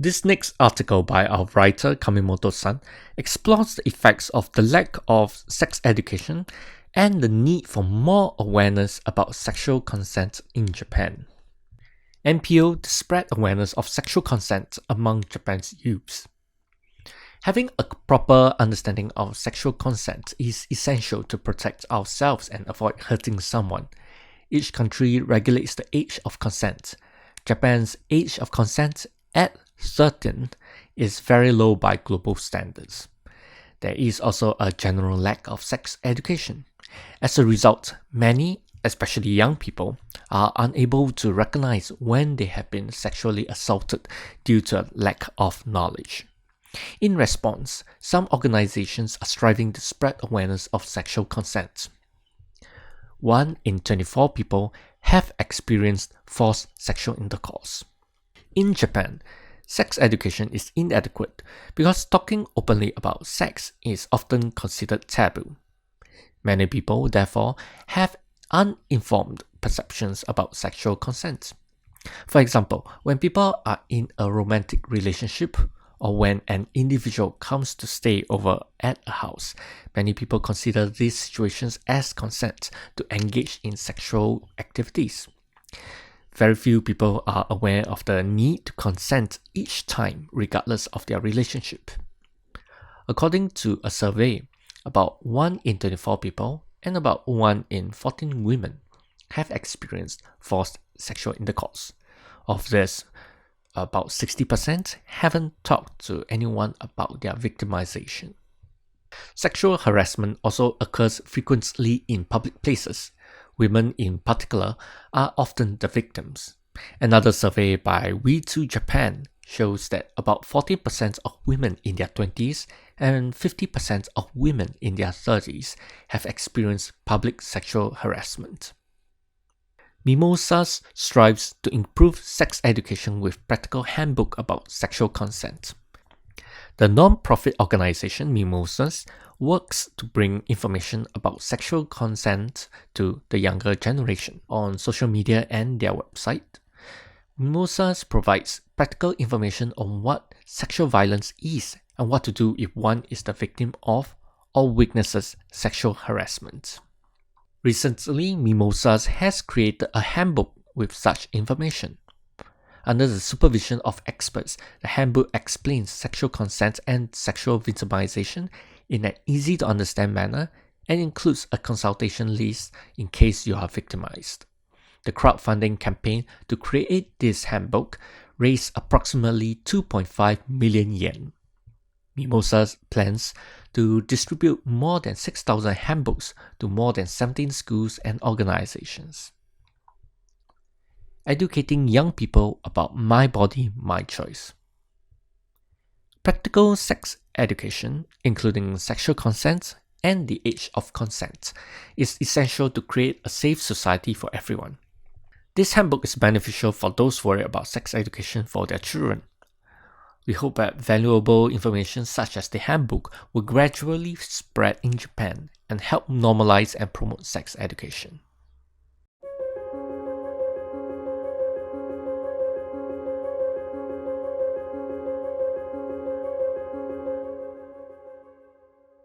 This next article by our writer Kamimoto-san explores the effects of the lack of sex education and the need for more awareness about sexual consent in Japan. NPO to spread awareness of sexual consent among Japan's youths. Having a proper understanding of sexual consent is essential to protect ourselves and avoid hurting someone. Each country regulates the age of consent. Japan's age of consent at 13 is very low by global standards. There is also a general lack of sex education. As a result, many, especially young people, are unable to recognize when they have been sexually assaulted due to a lack of knowledge. In response, some organizations are striving to spread awareness of sexual consent. 1 in 24 people have experienced forced sexual intercourse. In Japan, sex education is inadequate because talking openly about sex is often considered taboo. Many people, therefore, have uninformed perceptions about sexual consent. For example, when people are in a romantic relationship or when an individual comes to stay over at a house, many people consider these situations as consent to engage in sexual activities. Very few people are aware of the need to consent each time, regardless of their relationship. According to a survey, about 1 in 24 people and about 1 in 14 women have experienced forced sexual intercourse. Of this, about 60% haven't talked to anyone about their victimization. Sexual harassment also occurs frequently in public places. Women in particular are often the victims. Another survey by We Too Japan shows that about 40% of women in their 20s and 50% of women in their 30s have experienced public sexual harassment. Mimosas strives to improve sex education with practical handbook about sexual consent. The non-profit organization Mimosas works to bring information about sexual consent to the younger generation on social media and their website. Mimosas provides practical information on what sexual violence is and what to do if one is the victim of or witnesses sexual harassment. Recently, Mimosas has created a handbook with such information. Under the supervision of experts, the handbook explains sexual consent and sexual victimization in an easy-to-understand manner and includes a consultation list in case you are victimized. The crowdfunding campaign to create this handbook raised approximately 2.5 million yen. Mimosas plans to distribute more than 6,000 handbooks to more than 17 schools and organizations. Educating young people about my body, my choice. Practical sex education, including sexual consent and the age of consent, is essential to create a safe society for everyone. This handbook is beneficial for those worried about sex education for their children. We hope that valuable information such as the handbook will gradually spread in Japan and help normalize and promote sex education.